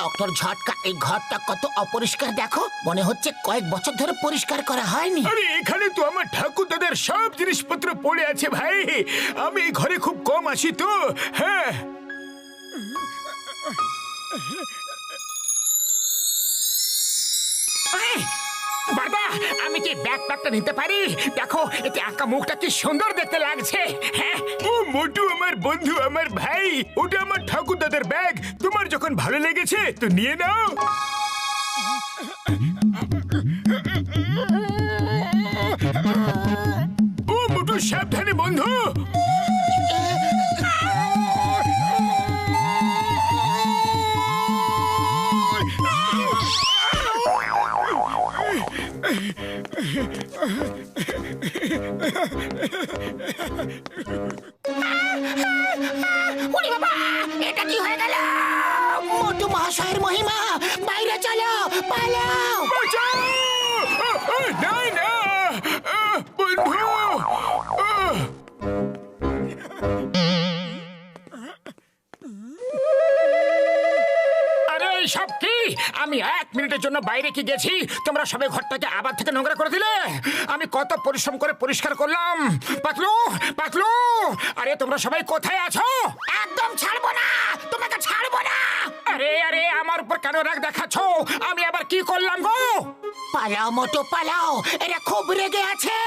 Doctor ঝটকা, এই ঘরটা কত অপরিষ্কার দেখো, মনে হচ্ছে কয়েক বছর ধরে পরিষ্কার করা হয়নি। আরে এখানে তো আমার ঠাকুর দাদার সব জিনিসপত্র পড়ে আছে ভাই। আমি এই ঘরে খুব কম আসি তো। হ্যাঁ, বাবা, আমি কি ব্যাকপ্যাকটা নিতে পারি? দেখো এতে আঁকা মুখটা কি সুন্দর দেখতে লাগছে। হ্যাঁ, ও মোটু আমার বন্ধু, আমার ভাই, ওটা আমার ঠাকুর দাদার ব্যাগ। তোমার যখন ভালো লেগেছে তো নিয়ে নাও। ও মোটু, সাবধানে বন্ধু। ওরে বাবা, এটা কি হয়ে গেল? মোটু মহাশয়ের মহিমা, বাইরে চলো, পালাও। বাঁচাও! না না, বন্ধু। আরে সব কি? আমি 1 মিনিটের জন্য বাইরে কি গেছি, তোমরা সবাই ঘরটাকে আবার থেকে নোংরা করে দিলে। আমি কত পরিশ্রম করে পরিষ্কার করলাম। পাতলু, পাতলু, আরে তোমরা সবাই কোথায় আছো? একদম ছাড়বো না, তোমাকে ছাড়বো না। আরে আরে, আমার উপর কেন রাগ দেখাচ্ছো? আমি আবার কি করলাম গো? পালাও মোটু, পালাও, এরা খুব রেগে আছে।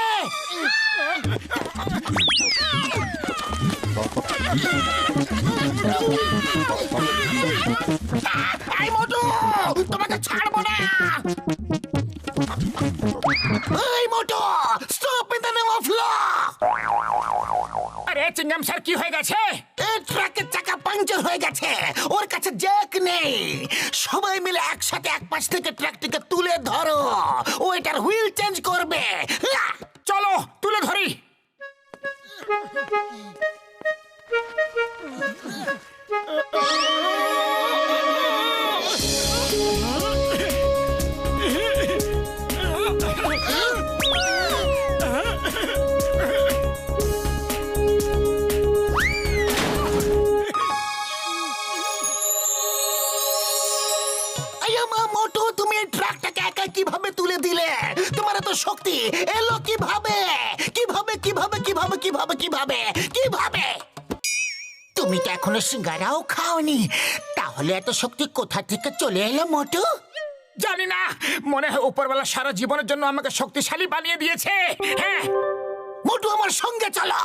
এই মোটু, তোমাকে ছাড়বো না। এই মোটু, stop in the name of law. আরে চিংগাম স্যার, কি হয়ে গেছে? এই ট্রাকের চাকা পাংচার হয়ে গেছে, ওর কাছে জ্যাক নেই। সবাই মিলে একসাথে এক পাশ থেকে ট্রাকটিকে তুলে ধরো, ও এটার হুইল চেঞ্জ করবে। চলো তুলে ধরি। মোটু, তুমি এই ট্রাকটাকে একা কিভাবে তুলে দিলে? তোমার এত শক্তি এলো কিভাবে? কিভাবে কিভাবে কিভাবে কিভাবে কিভাবে কিভাবে? তুমি তো এখনো সিঙ্গারাও খাওনি, তাহলে এত শক্তি কোথা থেকে চলে এলো মোটু? জানি না, মনে হয় উপরওয়ালা সারা জীবনের জন্য আমাকে শক্তিশালী বানিয়ে দিয়েছে। হ্যাঁ, মোটু, আমার সঙ্গে চলো।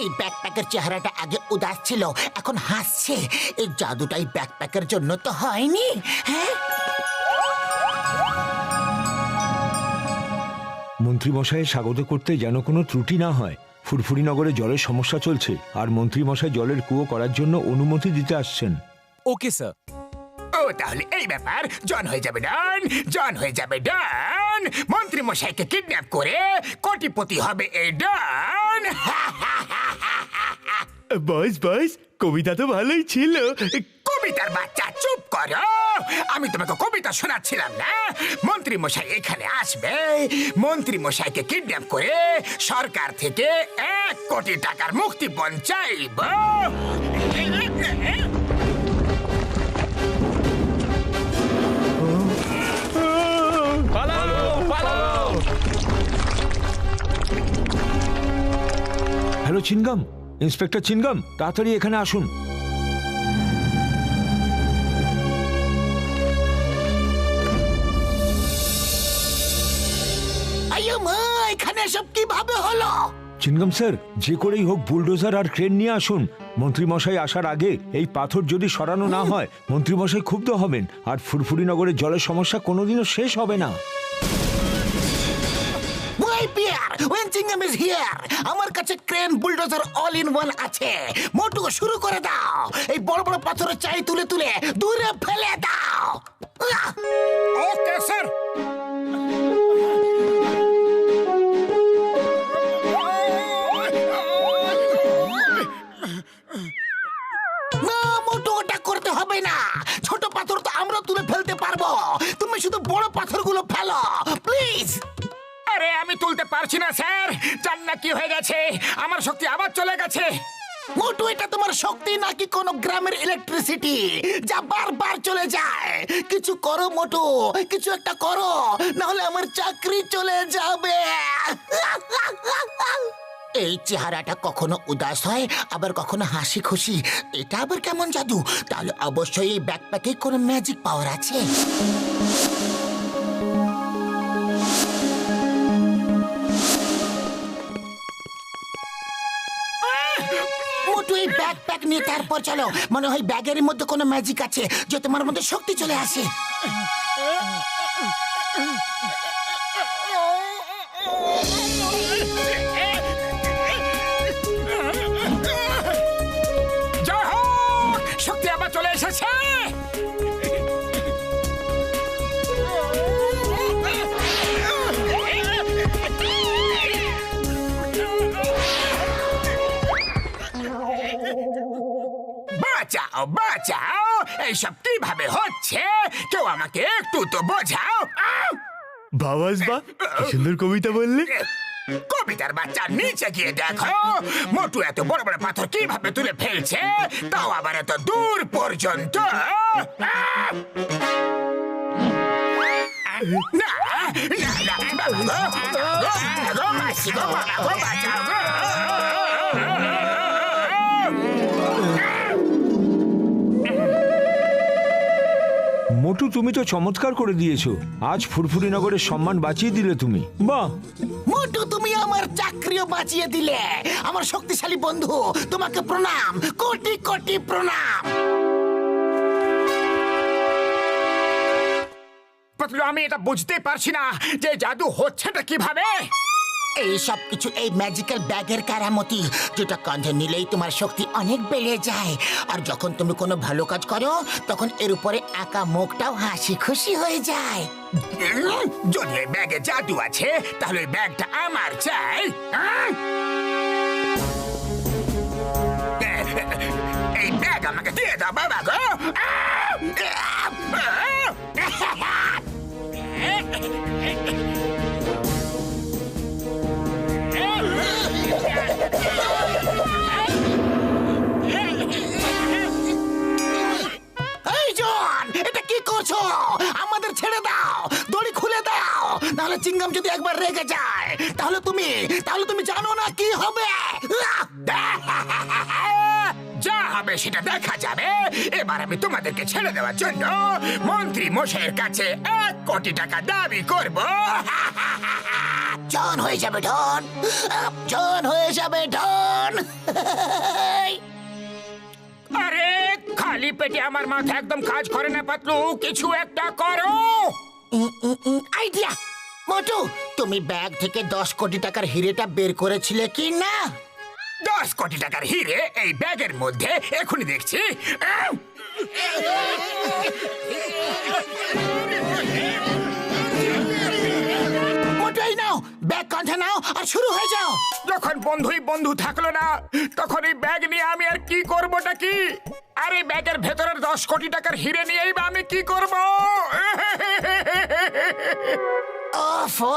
এই ব্যাকপ্যাকের চেহারাটা আগে উদাস ছিল, এখন হাসছে। এই জাদুটাই ব্যাকপ্যাকের জন্য তো হয়নি। হ্যাঁ, মন্ত্রীমশাইয়ের স্বাগত করতে যেন কোনো ত্রুটি না হয়। ফুরফুরি নগরে জলের সমস্যা চলছে, আর মন্ত্রীমশাই জলের কুয়ো করার জন্য অনুমতি দিতে আসছেন। Okay sir. ও তাহলে এই ব্যাপার, জন হয়ে যাবে ডন, জন হয়ে যাবে ডন। মন্ত্রী মশাইকে কিডন্যাপ করে কোটিপতি হবে এই ডন। বস বস, কবিতা তো ভালোই ছিল। কবিতার বাচ্চা চুপ করো, আমি তোমাকে কবিতা শোনাচ্ছিলাম না। মন্ত্রী মশাই এখানে আসবে, মন্ত্রী মশাইকে কিডন্যাপ করে সরকার থেকে 1 কোটি টাকার মুক্তিপণ চাইব। হ্যালো চিনগাম, ইন্সপেক্টর চিনগাম, তাড়াতাড়ি এখানে আসুন। এখানে সব কিভাবে হলো? চিনগাম স্যার, যে করেই হোক বুলডোজার আর ক্রেন নিয়ে আসুন। মন্ত্রীমশাই আসার আগে এই পাথর যদি সরানো না হয়, মন্ত্রীমশাই ক্ষুব্ধ হবেন, আর ফুরফুরি নগরের জলের সমস্যা কোনোদিনও শেষ হবে না। আমার কাছে crane, bulldozer all in one আছে। মোটু, শুরু করে দাও। এই বড় বড় পাথরের চাই তুলে তুলে দূরে ফেলে দাও। Okay sir. না মোটু, ওটা করতে হবে না। ছোট পাথর তো আমরা তুলে ফেলতে পারবো, তুমি শুধু বড় পাথরগুলো ফেলো প্লিজ। আরে আমি তুলতে পারছি না স্যার, জান না কি হয়ে গেছে, আমার শক্তি আবার চলে গেছে। মোটু এটা তোমার শক্তি নাকি কোন গ্রামের ইলেকট্রিসিটি যা বারবার চলে যায়? কিছু করো মোটু, কিছু একটা করো, না হলে আমার চাকরি চলে যাবে। এই চেহারাটা কখনো উদাস হয়, আবার কখনো হাসি খুশি। এটা আবার কেমন জাদু? তাহলে অবশ্যই এই ব্যাকপ্যাকে কোনো ম্যাজিক পাওয়ার আছে। মোটু এই ব্যাকপ্যাক নিয়ে তারপর চলো। মনে হয় ব্যাগের মধ্যে কোনো ম্যাজিক আছে যে তোমার মধ্যে শক্তি চলে আসে। জয় হোক, শক্তি আবার চলে এসেছে। বাঁচাও বাঁচাও, এইসব কিভাবে হচ্ছে? কেউ আমাকে একটু তো বোঝাও। বাবাস বা, কি সুন্দর কবিতা বললে। কবিতার বাচ্চা, নিচে গিয়ে দেখো মোটু এত বড় বড় পাথর কিভাবে তুলে ফেলছে, তাও আবার এত দূর পর্যন্ত। না না না, বাবা গো, মাসি গো, বাবা গো, বাঁচাও গো। মোটু, তুমি তো চমৎকার করে দিয়েছো। আজ ফুরফুরি নগরের সম্মান বাঁচিয়ে দিলে তুমি। বাহ! মোটু, তুমি আমার চাকরিও বাঁচিয়ে দিলে। আমার শক্তিশালী বন্ধু, তোমাকে প্রণাম, কোটি কোটি প্রণাম। পাতলু, আমি এটা বুঝতে পারছি না যে জাদু হচ্ছেটা কিভাবে। এই সব কিছু এই ম্যাজিক্যাল ব্যাগের কারামতি, যেটা কাঁধে নিলেই তোমার শক্তি অনেক বেড়ে যায়। আর যখন তুমি কোনো ভালো কাজ করো, তখন এর উপরে আঁকা মুখটাও হাসি খুশি হয়ে যায়। যদি এই ব্যাগে জাদু আছে, তাহলে এই ব্যাগটা আমার চাই। এই ব্যাগ আমাকে দিয়ে দাও বাবা গো। এই জন, এটা কি করছো? আমাদের ছেড়ে দাও, দড়ি খুলে দাও, নাহলে চিংগাম যদি একবার রেগে যায়, তাহলে তুমি জানো না কি হবে। যা হবে সেটা দেখা যাবে। এবার আমি তোমাদেরকে ছেড়ে দেওয়ার জন্য মন্ত্রী মশাইয়ের কাছে 1 কোটি টাকা দাবি করব। জন হয়ে যাবে ডন, জন হয়ে যাবে ডন। আরে খালি পেটে আমার মাথা একদম কাজ করে না পাতলু, কিছু একটা করো। আইডিয়া! মোটু, তুমি ব্যাগ থেকে 10 কোটি টাকার হিরেটা বের করেছিলে কি না? 10 কোটি টাকার হিরে এই ব্যাগের মধ্যে, এখনই দেখছি। মোটু, এই নাও, ব্যাগ কাঁধে নাও আর শুরু হয়ে যাও। যখন বন্ধুই বন্ধু থাকলো না, তখন এই ব্যাগ নিয়ে আমি আর কি করবোটা কি? আর এই ব্যাগের ভেতরের 10 কোটি টাকার হিরে নিয়েই বা আমি কি করব? ওফো,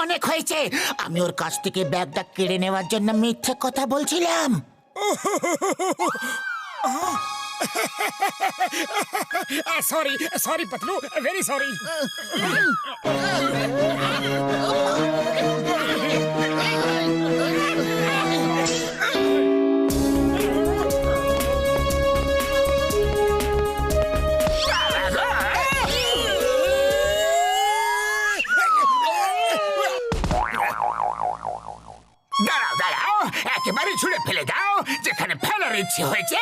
অনেক হয়েছে। আমি ওর কাছ থেকে ব্যাগটা কেড়ে নেওয়ার জন্য মিথ্যে কথা বলছিলাম। Sorry sorry Patlu, very sorry. দাঁড়াও দাঁড়াও, একেবারে ছুঁড়ে ফেলে দাও যেখানে ফেলার ইচ্ছে হয়েছে।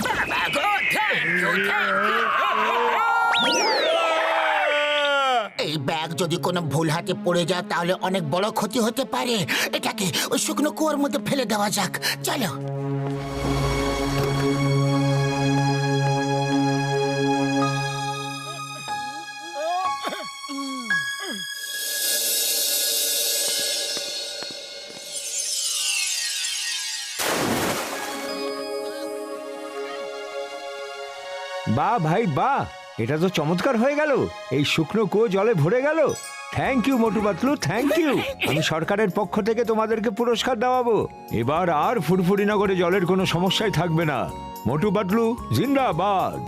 বাবা গো, থ্যাংক ইউ, থ্যাংক ইউ। এই ব্যাগ যদি কোনো ভুল হাতে পড়ে যায়, তাহলে অনেক বড় ক্ষতি হতে পারে। এটাকে ওই শুকনো কুয়োর মধ্যে ফেলে দেওয়া যাক, চলো। বাহ ভাই বাহ, এটা তো চমৎকার হয়ে গেল। এই শুকনো কুয়ো জলে ভরে গেল। Thank you Motu Patlu, thank you. আমি সরকারের পক্ষ থেকে তোমাদেরকে পুরস্কার দেওয়াবো। এবার আর ফুরফুরি নগরে জলের কোনো সমস্যাই থাকবে না। মোটু পাতলু জিন্দাবাদ।